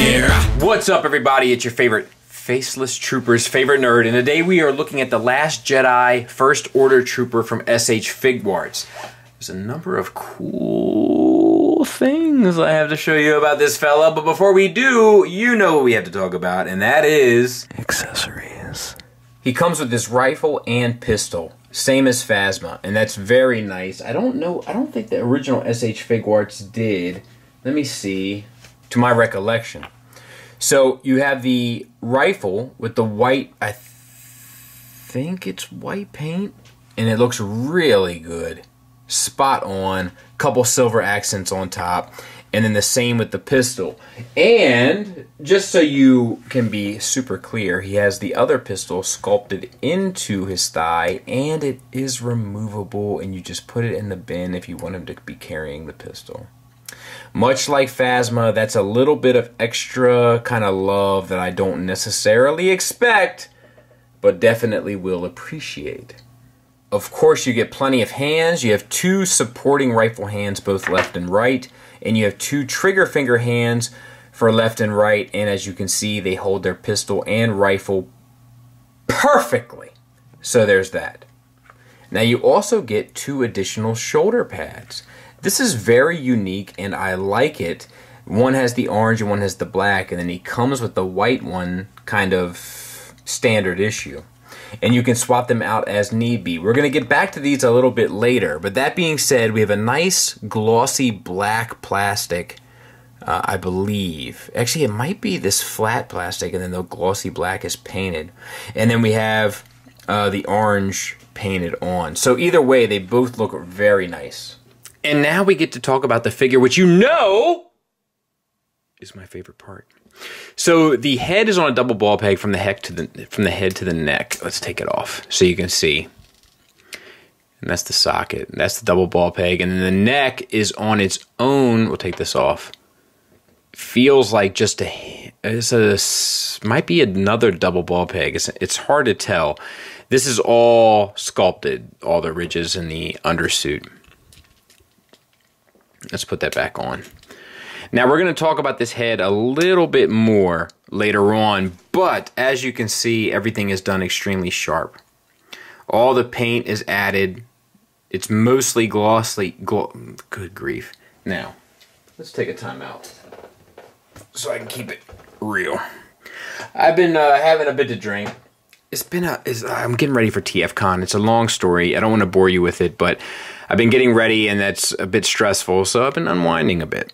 here. What's up, everybody? It's your favorite faceless trooper's favorite nerd, and today we are looking at the Last Jedi First Order Trooper from SH Figuarts. There's a number of cool things I have to show you about this fella, but before we do, you know what we have to talk about, and that is accessories. He comes with this rifle and pistol, same as Phasma, and that's very nice. I don't think the original SH Figuarts did. Let me see, to my recollection. So you have the rifle with the white, I think it's white paint, and it looks really good. Spot on, couple silver accents on top, and then the same with the pistol. And just so you can be super clear, he has the other pistol sculpted into his thigh, and it is removable, and you just put it in the bin if you want him to be carrying the pistol. Much like Phasma, that's a little bit of extra kind of love that I don't necessarily expect, but definitely will appreciate. Of course, you get plenty of hands. You have two supporting rifle hands, both left and right, and you have two trigger finger hands for left and right, and as you can see, they hold their pistol and rifle perfectly. So there's that. Now you also get two additional shoulder pads. This is very unique, and I like it. One has the orange and one has the black, and then he comes with the white one, kind of standard issue. And you can swap them out as need be. We're going to get back to these a little bit later, but that being said, we have a nice glossy black plastic, I believe. Actually, it might be this flat plastic, and then the glossy black is painted. And then we have the orange painted on. So either way, they both look very nice. And now we get to talk about the figure, which you know is my favorite part. So the head is on a double ball peg from the head to the neck. Let's take it off so you can see. And that's the socket. That's the double ball peg. And then the neck is on its own. We'll take this off. Feels like just might be another double ball peg. It's hard to tell. This is all sculpted, all the ridges in the undersuit. Let's put that back on. Now we're going to talk about this head a little bit more later on, but as you can see, everything is done extremely sharp. All the paint is added. It's mostly glossy. Good grief. Now, let's take a time out so I can keep it real. I've been having a bit to drink. I'm getting ready for TFCon. It's a long story. I don't want to bore you with it, but I've been getting ready, and that's a bit stressful, so I've been unwinding a bit.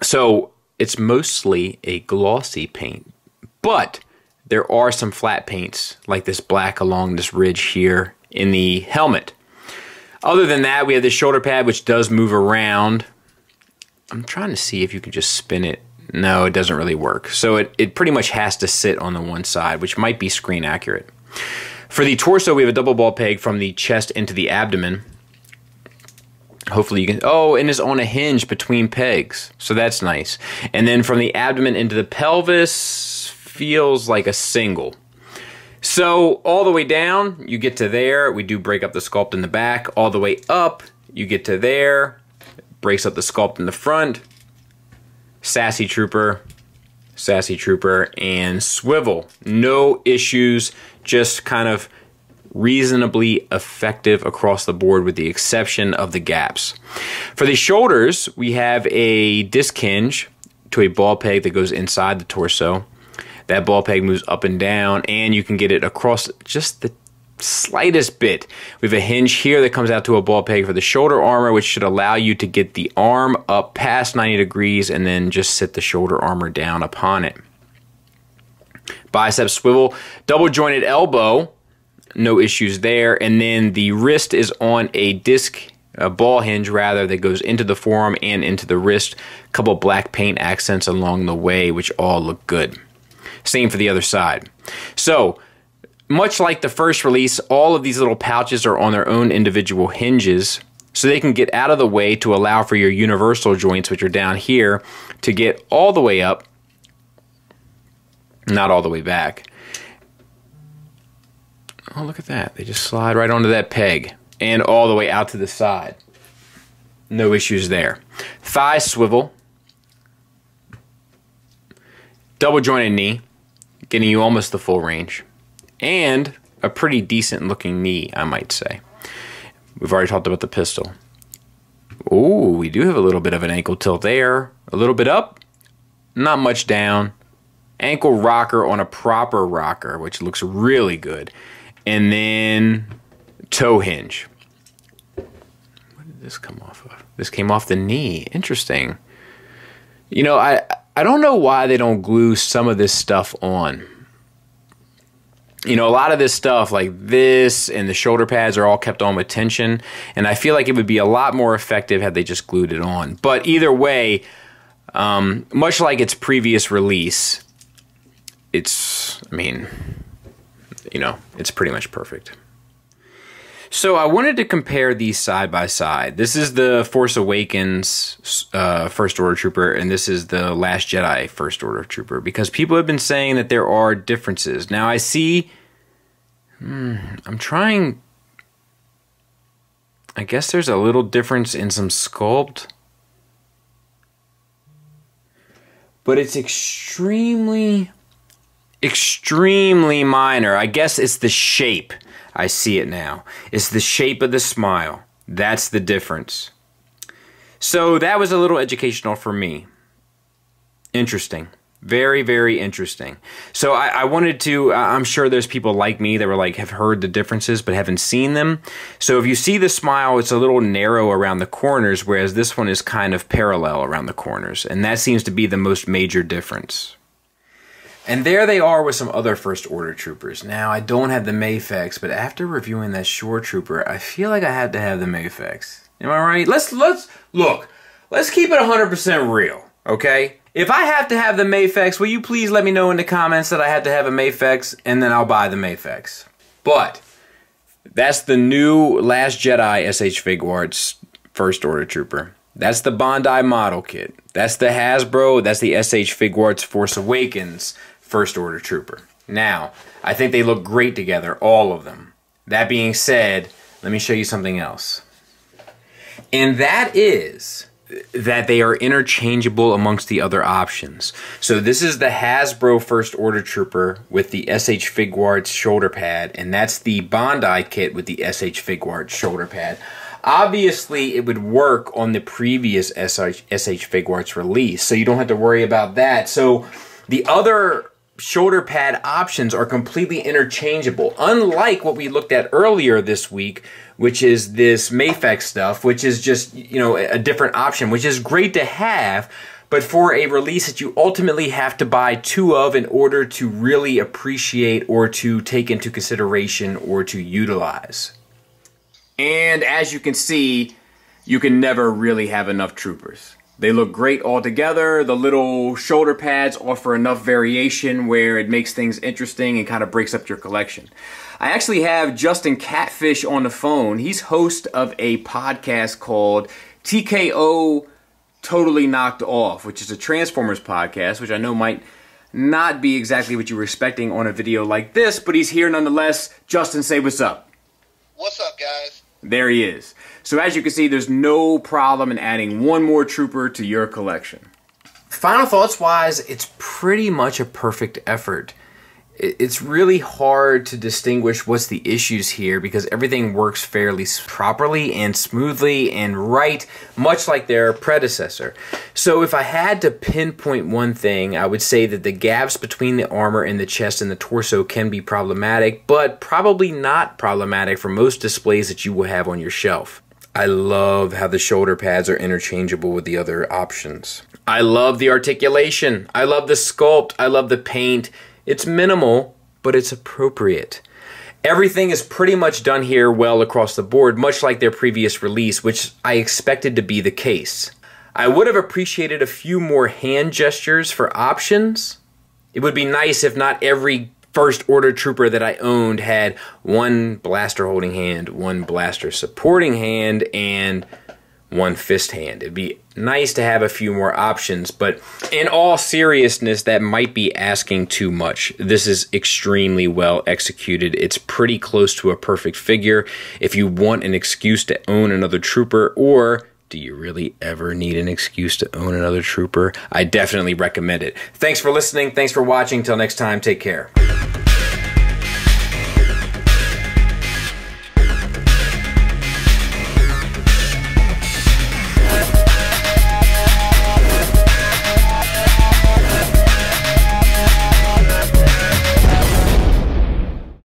So it's mostly a glossy paint, but there are some flat paints like this black along this ridge here in the helmet. Other than that, we have the shoulder pad, which does move around. I'm trying to see if you can just spin it. No, it doesn't really work. So it pretty much has to sit on the one side, which might be screen accurate. For the torso, we have a double ball peg from the chest into the abdomen. Hopefully you can, and it's on a hinge between pegs, so that's nice. And then from the abdomen into the pelvis, feels like a single. So all the way down, you get to there, we do break up the sculpt in the back. All the way up, you get to there, breaks up the sculpt in the front. Sassy Trooper, and swivel. No issues, just kind of reasonably effective across the board with the exception of the gaps. For the shoulders, we have a disc hinge to a ball peg that goes inside the torso. That ball peg moves up and down, and you can get it across just the slightest bit. We have a hinge here that comes out to a ball peg for the shoulder armor, which should allow you to get the arm up past 90 degrees and then just sit the shoulder armor down upon it. Bicep swivel, double jointed elbow, no issues there, and then the wrist is on a disc, a ball hinge rather, that goes into the forearm and into the wrist. A couple black paint accents along the way, which all look good. Same for the other side. So, much like the first release, all of these little pouches are on their own individual hinges, so they can get out of the way to allow for your universal joints, which are down here, to get all the way up, not all the way back. Oh, look at that. They just slide right onto that peg and all the way out to the side. No issues there. Thigh swivel. Double jointed knee, getting you almost the full range. And a pretty decent looking knee, I might say. We've already talked about the pistol. Oh, we do have a little bit of an ankle tilt there. A little bit up, not much down. Ankle rocker on a proper rocker, which looks really good. And then toe hinge. What did this come off of? This came off the knee. Interesting. You know, I don't know why they don't glue some of this stuff on. You know, a lot of this stuff like this and the shoulder pads are all kept on with tension, and I feel like it would be a lot more effective had they just glued it on. But either way, much like its previous release, it's, I mean, you know, it's pretty much perfect. So I wanted to compare these side by side. This is the Force Awakens First Order Trooper, and this is the Last Jedi First Order Trooper, because people have been saying that there are differences. Now I see, I'm trying, I guess there's a little difference in some sculpt, but it's extremely minor. I guess it's the shape. I see it now. It's the shape of the smile. That's the difference. So that was a little educational for me. Interesting. Very, very interesting. So I wanted to, I'm sure there's people like me that were like, have heard the differences but haven't seen them. So if you see the smile, it's a little narrow around the corners, whereas this one is kind of parallel around the corners. And that seems to be the most major difference. And there they are with some other First Order Troopers. Now, I don't have the Mafex, but after reviewing that Shore Trooper, I feel like I had to have the Mafex. Am I right? Let's keep it 100% real, okay? If I have to have the Mafex, will you please let me know in the comments that I have to have a Mafex, and then I'll buy the Mafex. But that's the new Last Jedi SH Figuarts First Order Trooper. That's the Bondi model kit. That's the Hasbro, that's the SH Figuarts Force Awakens First Order Trooper. Now, I think they look great together, all of them. That being said, let me show you something else. And that is that they are interchangeable amongst the other options. So this is the Hasbro First Order Trooper with the SH Figuarts shoulder pad, and that's the Bondi kit with the SH Figuarts shoulder pad. Obviously, it would work on the previous SH Figuarts release, so you don't have to worry about that. So the other shoulder pad options are completely interchangeable, unlike what we looked at earlier this week, which is this Mafex stuff, which is just, you know, a different option, which is great to have, but for a release that you ultimately have to buy two of in order to really appreciate or to take into consideration or to utilize. And as you can see, you can never really have enough troopers. They look great all together. The little shoulder pads offer enough variation where it makes things interesting and kind of breaks up your collection. I actually have Justin Catfish on the phone. He's host of a podcast called TKO Totally Knocked Off, which is a Transformers podcast, which I know might not be exactly what you were expecting on a video like this, but he's here nonetheless. Justin, say what's up. What's up, guys? There he is. So as you can see, there's no problem in adding one more trooper to your collection. Final thoughts wise, it's pretty much a perfect effort. It's really hard to distinguish what's the issues here because everything works fairly properly and smoothly and right, much like their predecessor. So if I had to pinpoint one thing, I would say that the gaps between the armor and the chest and the torso can be problematic, but probably not problematic for most displays that you will have on your shelf. I love how the shoulder pads are interchangeable with the other options. I love the articulation. I love the sculpt. I love the paint. It's minimal, but it's appropriate. Everything is pretty much done here well across the board, much like their previous release, which I expected to be the case. I would have appreciated a few more hand gestures for options. It would be nice if not every First Order Trooper that I owned had one blaster holding hand, one blaster supporting hand, and one fist hand. It'd be nice to have a few more options, but in all seriousness, that might be asking too much. This is extremely well executed. It's pretty close to a perfect figure. If you want an excuse to own another trooper or Do you really ever need an excuse to own another trooper? I definitely recommend it. Thanks for listening. Thanks for watching. Till next time, take care.